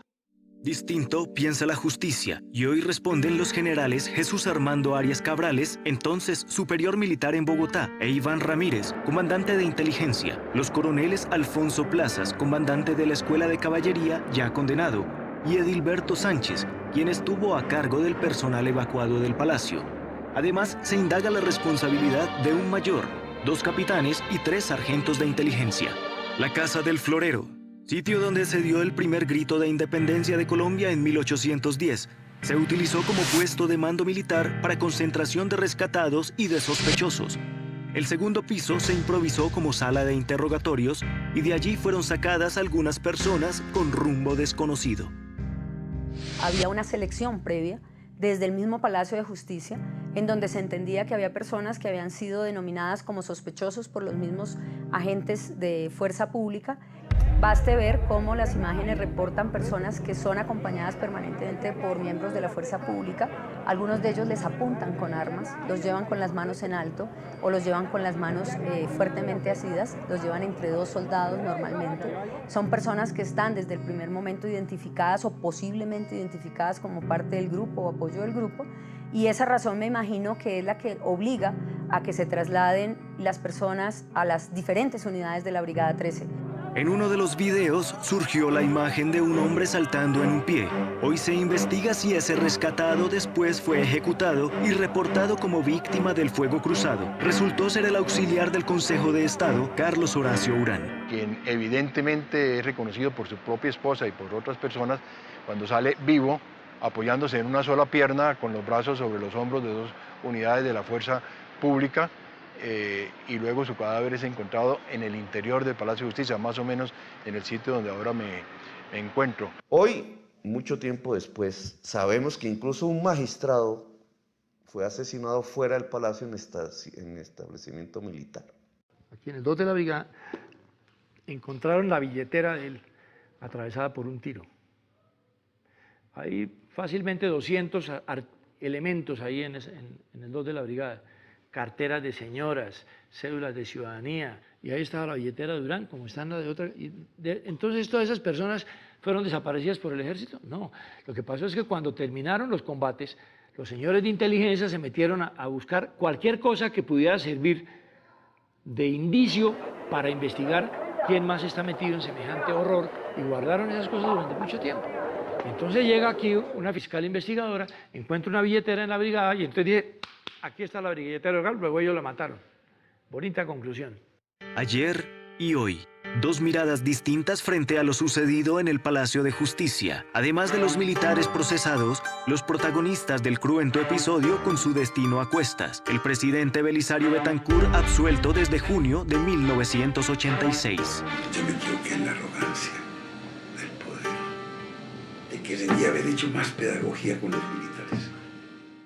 Distinto piensa la justicia, y hoy responden los generales Jesús Armando Arias Cabrales, entonces superior militar en Bogotá, e Iván Ramírez, comandante de inteligencia, los coroneles Alfonso Plazas, comandante de la Escuela de Caballería, ya condenado, y Edilberto Sánchez, quien estuvo a cargo del personal evacuado del palacio. Además, se indaga la responsabilidad de un mayor, 2 capitanes y 3 sargentos de inteligencia. La Casa del Florero, sitio donde se dio el primer grito de independencia de Colombia en 1810, se utilizó como puesto de mando militar para concentración de rescatados y de sospechosos. El segundo piso se improvisó como sala de interrogatorios y de allí fueron sacadas algunas personas con rumbo desconocido. Había una selección previa desde el mismo Palacio de Justicia, en donde se entendía que había personas que habían sido denominadas como sospechosos por los mismos agentes de fuerza pública. Baste ver cómo las imágenes reportan personas que son acompañadas permanentemente por miembros de la fuerza pública. Algunos de ellos les apuntan con armas, los llevan con las manos en alto o los llevan con las manos fuertemente asidas, los llevan entre 2 soldados normalmente. Son personas que están desde el primer momento identificadas o posiblemente identificadas como parte del grupo o apoyo del grupo, y esa razón me imagino que es la que obliga a que se trasladen las personas a las diferentes unidades de la Brigada 13. En uno de los videos surgió la imagen de un hombre saltando en un pie. Hoy se investiga si ese rescatado después fue ejecutado y reportado como víctima del fuego cruzado. Resultó ser el auxiliar del Consejo de Estado, Carlos Horacio Urán. Quien evidentemente es reconocido por su propia esposa y por otras personas cuando sale vivo, apoyándose en una sola pierna, con los brazos sobre los hombros de 2 unidades de la fuerza pública. Y luego su cadáver es encontrado en el interior del Palacio de Justicia, más o menos en el sitio donde ahora me encuentro. Hoy, mucho tiempo después, sabemos que incluso un magistrado fue asesinado fuera del palacio en establecimiento militar. Aquí en el 2 de la brigada encontraron la billetera de él atravesada por un tiro. Hay fácilmente 200 elementos ahí en el 2 de la brigada. Carteras de señoras, cédulas de ciudadanía, y ahí estaba la billetera de Urán, como están las de otra. Entonces, ¿todas esas personas fueron desaparecidas por el ejército? No, lo que pasó es que cuando terminaron los combates, los señores de inteligencia se metieron a buscar cualquier cosa que pudiera servir de indicio para investigar quién más está metido en semejante horror, y guardaron esas cosas durante mucho tiempo. Entonces llega aquí una fiscal investigadora, encuentra una billetera en la brigada, y entonces dije, aquí está la billetera local, luego ellos la mataron. Bonita conclusión. Ayer y hoy, 2 miradas distintas frente a lo sucedido en el Palacio de Justicia. Además de los militares procesados, los protagonistas del cruento episodio con su destino a cuestas. El presidente Belisario Betancur absuelto desde junio de 1986. Yo me equivoqué en la arrogancia del poder, de que debía haber hecho más pedagogía con los militares.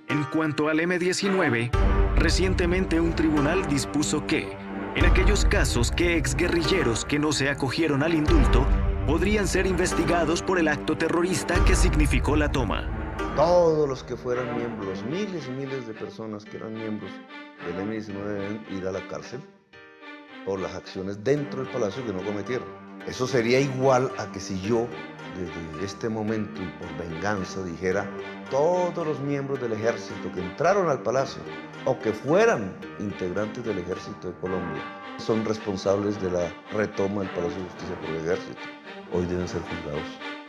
En cuanto al M-19, recientemente un tribunal dispuso que, en aquellos casos que exguerrilleros que no se acogieron al indulto, podrían ser investigados por el acto terrorista que significó la toma. Todos los que fueran miembros, miles y miles de personas que eran miembros del M-19 deben ir a la cárcel por las acciones dentro del palacio que no cometieron. Eso sería igual a que si yo, desde este momento y por venganza, dijera todos los miembros del ejército que entraron al palacio o que fueran integrantes del ejército de Colombia son responsables de la retoma del Palacio de Justicia por el ejército. Hoy deben ser juzgados.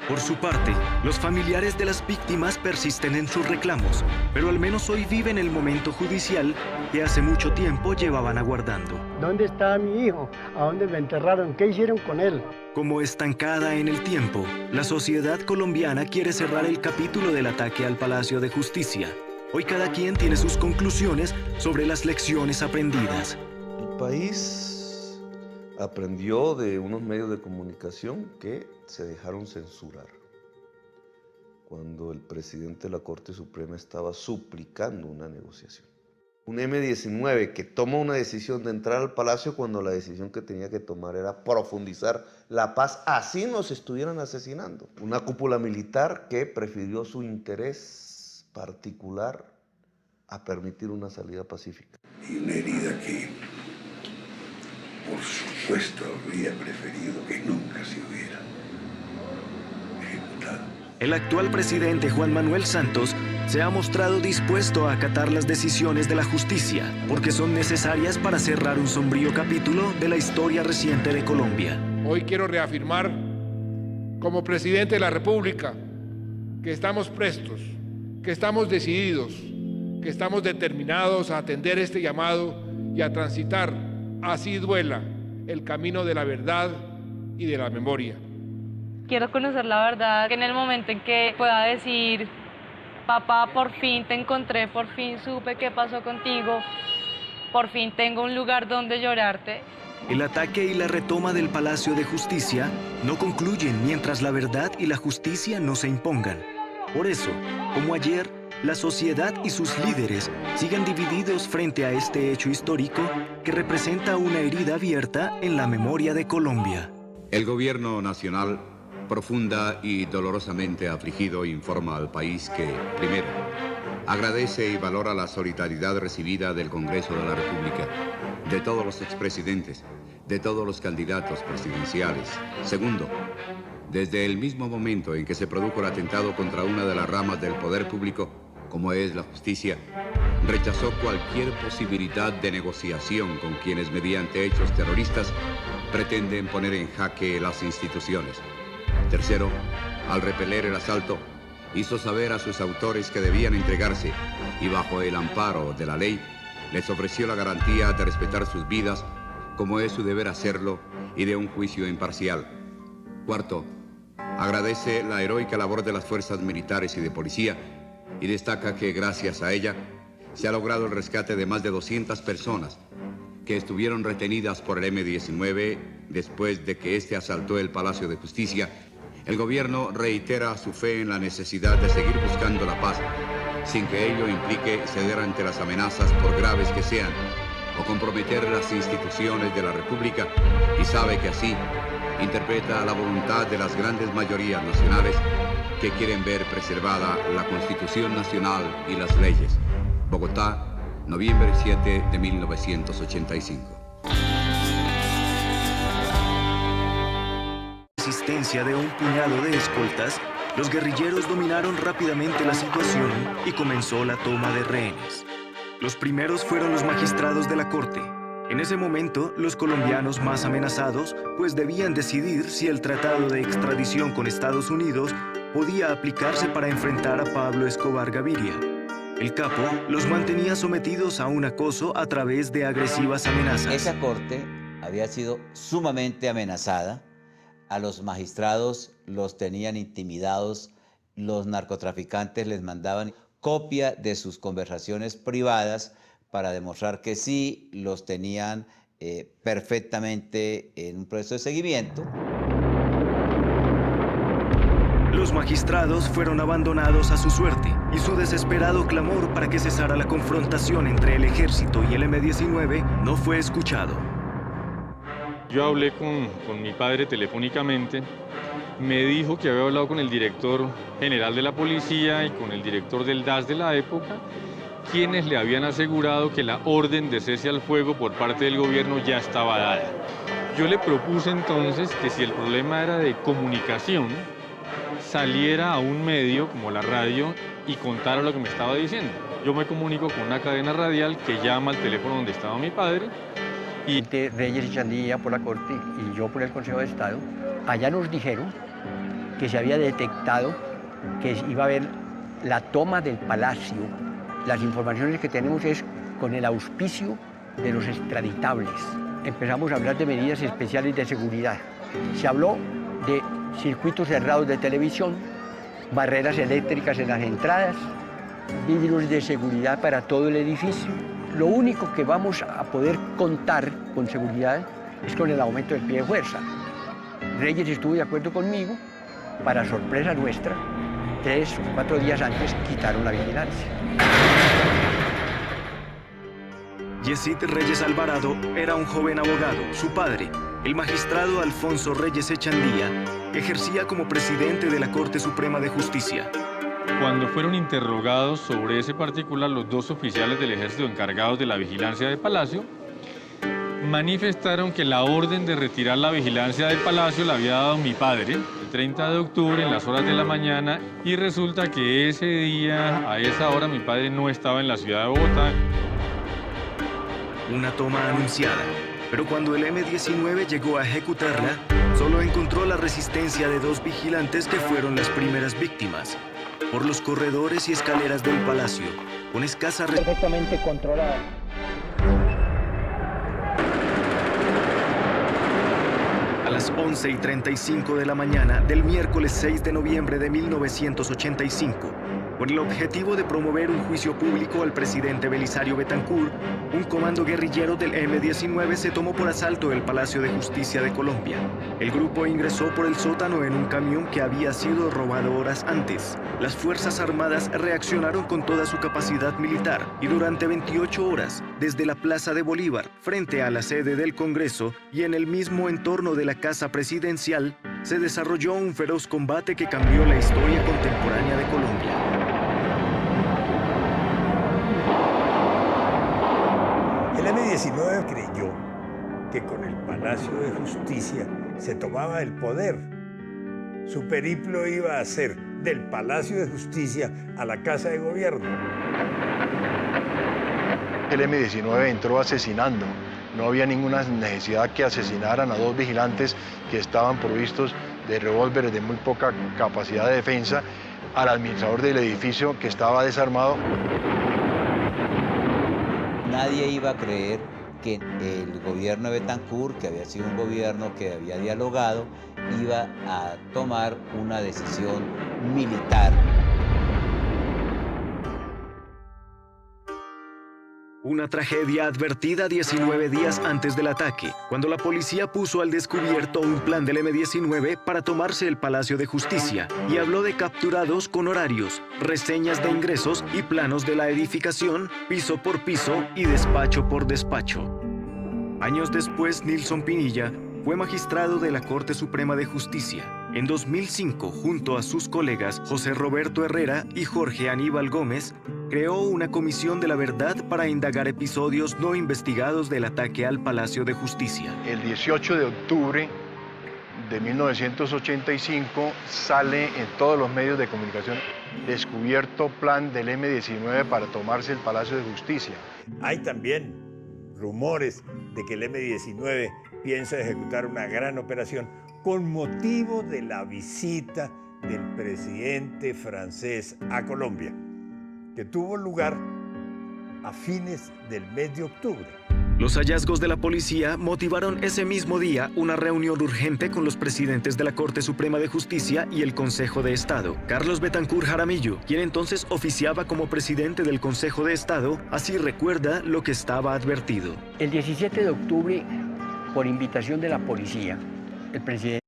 Por su parte, los familiares de las víctimas persisten en sus reclamos, pero al menos hoy viven el momento judicial que hace mucho tiempo llevaban aguardando. ¿Dónde está mi hijo? ¿A dónde lo enterraron? ¿Qué hicieron con él? Como estancada en el tiempo, la sociedad colombiana quiere cerrar el capítulo del ataque al Palacio de Justicia. Hoy cada quien tiene sus conclusiones sobre las lecciones aprendidas. El país aprendió de unos medios de comunicación que se dejaron censurar cuando el presidente de la Corte Suprema estaba suplicando una negociación. Un M-19 que toma una decisión de entrar al Palacio cuando la decisión que tenía que tomar era profundizar la paz, así nos estuvieran asesinando. Una cúpula militar que prefirió su interés particular a permitir una salida pacífica. Y una herida que, por supuesto, habría preferido que nunca se hubiera ejecutado. El actual presidente Juan Manuel Santos se ha mostrado dispuesto a acatar las decisiones de la justicia, porque son necesarias para cerrar un sombrío capítulo de la historia reciente de Colombia. Hoy quiero reafirmar, como presidente de la República, que estamos prestos, que estamos decididos, que estamos determinados a atender este llamado y a transitar, así duela, el camino de la verdad y de la memoria. Quiero conocer la verdad, que en el momento en que pueda decir, papá, por fin te encontré, por fin supe qué pasó contigo, por fin tengo un lugar donde llorarte. El ataque y la retoma del Palacio de Justicia no concluyen mientras la verdad y la justicia no se impongan. Por eso, como ayer, la sociedad y sus líderes siguen divididos frente a este hecho histórico que representa una herida abierta en la memoria de Colombia. El gobierno nacional, profunda y dolorosamente afligido, informa al país que, primero, agradece y valora la solidaridad recibida del Congreso de la República, de todos los expresidentes, de todos los candidatos presidenciales. Segundo, desde el mismo momento en que se produjo el atentado contra una de las ramas del poder público, como es la justicia, rechazó cualquier posibilidad de negociación con quienes mediante hechos terroristas pretenden poner en jaque las instituciones. Tercero, al repeler el asalto, hizo saber a sus autores que debían entregarse y bajo el amparo de la ley, les ofreció la garantía de respetar sus vidas como es su deber hacerlo y de un juicio imparcial. Cuarto, agradece la heroica labor de las fuerzas militares y de policía y destaca que gracias a ella se ha logrado el rescate de más de 200 personas que estuvieron retenidas por el M-19 después de que este asaltó el Palacio de Justicia. El gobierno reitera su fe en la necesidad de seguir buscando la paz, sin que ello implique ceder ante las amenazas por graves que sean, o comprometer las instituciones de la República, y sabe que así interpreta la voluntad de las grandes mayorías nacionales que quieren ver preservada la Constitución Nacional y las leyes. Bogotá, noviembre 7 de 1985. Asistencia de un puñado de escoltas, los guerrilleros dominaron rápidamente la situación y comenzó la toma de rehenes. Los primeros fueron los magistrados de la Corte. En ese momento, los colombianos más amenazados, pues debían decidir si el tratado de extradición con Estados Unidos podía aplicarse para enfrentar a Pablo Escobar Gaviria. El capo los mantenía sometidos a un acoso a través de agresivas amenazas. Esa corte había sido sumamente amenazada. A los magistrados los tenían intimidados, los narcotraficantes les mandaban copia de sus conversaciones privadas para demostrar que sí los tenían perfectamente en un proceso de seguimiento. Los magistrados fueron abandonados a su suerte y su desesperado clamor para que cesara la confrontación entre el ejército y el M-19 no fue escuchado. Yo hablé con mi padre telefónicamente, me dijo que había hablado con el director general de la policía y con el director del DAS de la época, quienes le habían asegurado que la orden de cese al fuego por parte del gobierno ya estaba dada. Yo le propuse entonces que si el problema era de comunicación, saliera a un medio como la radio y contara lo que me estaba diciendo. Yo me comunico con una cadena radial que llama al teléfono donde estaba mi padre. Y Reyes Echandía por la Corte y yo por el Consejo de Estado, allá nos dijeron que se había detectado que iba a haber la toma del Palacio. Las informaciones que tenemos es con el auspicio de los extraditables. Empezamos a hablar de medidas especiales de seguridad. Se habló de circuitos cerrados de televisión, barreras eléctricas en las entradas, vidrios de seguridad para todo el edificio. Lo único que vamos a poder contar con seguridad es con el aumento del pie de fuerza. Reyes estuvo de acuerdo conmigo, para sorpresa nuestra, 3 o 4 días antes quitaron la vigilancia. Yesid Reyes Alvarado era un joven abogado. Su padre, el magistrado Alfonso Reyes Echandía, ejercía como presidente de la Corte Suprema de Justicia. Cuando fueron interrogados sobre ese particular los 2 oficiales del ejército encargados de la vigilancia de Palacio, manifestaron que la orden de retirar la vigilancia del Palacio la había dado mi padre el 30 de octubre en las horas de la mañana, y resulta que ese día, a esa hora, mi padre no estaba en la ciudad de Bogotá. Una toma anunciada, pero cuando el M-19 llegó a ejecutarla, solo encontró la resistencia de 2 vigilantes que fueron las primeras víctimas. Por los corredores y escaleras del palacio, con escasa... Perfectamente controlada. A las 11:35 de la mañana del miércoles 6 de noviembre de 1985, con el objetivo de promover un juicio público al presidente Belisario Betancur, un comando guerrillero del M-19 se tomó por asalto el Palacio de Justicia de Colombia. El grupo ingresó por el sótano en un camión que había sido robado horas antes. Las Fuerzas Armadas reaccionaron con toda su capacidad militar y durante 28 horas, desde la Plaza de Bolívar, frente a la sede del Congreso y en el mismo entorno de la Casa Presidencial, se desarrolló un feroz combate que cambió la historia contemporánea de Colombia. El M-19 creyó que con el Palacio de Justicia se tomaba el poder. Su periplo iba a ser del Palacio de Justicia a la Casa de Gobierno. El M-19 entró asesinando. No había ninguna necesidad que asesinaran a 2 vigilantes que estaban provistos de revólveres de muy poca capacidad de defensa, al administrador del edificio que estaba desarmado. Nadie iba a creer que el gobierno de Betancur, que había sido un gobierno que había dialogado, iba a tomar una decisión militar. Una tragedia advertida 19 días antes del ataque, cuando la policía puso al descubierto un plan del M-19 para tomarse el Palacio de Justicia y habló de capturados con horarios, reseñas de ingresos y planos de la edificación, piso por piso y despacho por despacho. Años después, Nilson Pinilla fue magistrado de la Corte Suprema de Justicia. En 2005, junto a sus colegas José Roberto Herrera y Jorge Aníbal Gómez, creó una comisión de la verdad para indagar episodios no investigados del ataque al Palacio de Justicia. El 18 de octubre de 1985 sale en todos los medios de comunicación descubierto plan del M-19 para tomarse el Palacio de Justicia. Hay también rumores de que el M-19 piensa ejecutar una gran operación con motivo de la visita del presidente francés a Colombia, que tuvo lugar a fines del mes de octubre. Los hallazgos de la policía motivaron ese mismo día una reunión urgente con los presidentes de la Corte Suprema de Justicia y el Consejo de Estado. Carlos Betancur Jaramillo, quien entonces oficiaba como presidente del Consejo de Estado, así recuerda lo que estaba advertido. El 17 de octubre, por invitación de la policía, el presidente...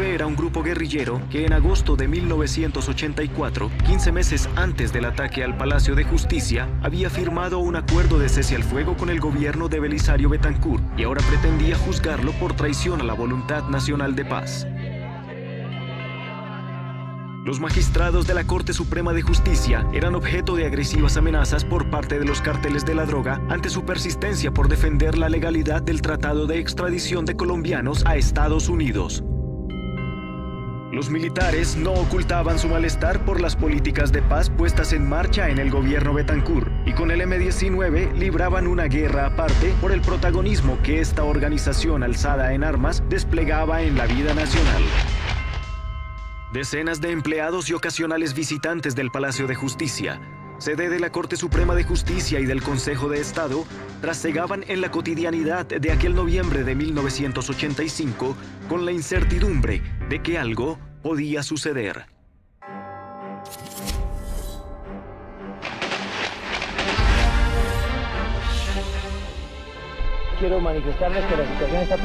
Era un grupo guerrillero que en agosto de 1984, 15 meses antes del ataque al Palacio de Justicia, había firmado un acuerdo de cese al fuego con el gobierno de Belisario Betancur y ahora pretendía juzgarlo por traición a la voluntad nacional de paz. Los magistrados de la Corte Suprema de Justicia eran objeto de agresivas amenazas por parte de los cárteles de la droga ante su persistencia por defender la legalidad del tratado de extradición de colombianos a Estados Unidos. Los militares no ocultaban su malestar por las políticas de paz puestas en marcha en el gobierno Betancur y con el M-19 libraban una guerra aparte por el protagonismo que esta organización alzada en armas desplegaba en la vida nacional. Decenas de empleados y ocasionales visitantes del Palacio de Justicia sede de la Corte Suprema de Justicia y del Consejo de Estado, trasegaban en la cotidianidad de aquel noviembre de 1985 con la incertidumbre de que algo podía suceder. Quiero manifestarles que la situación está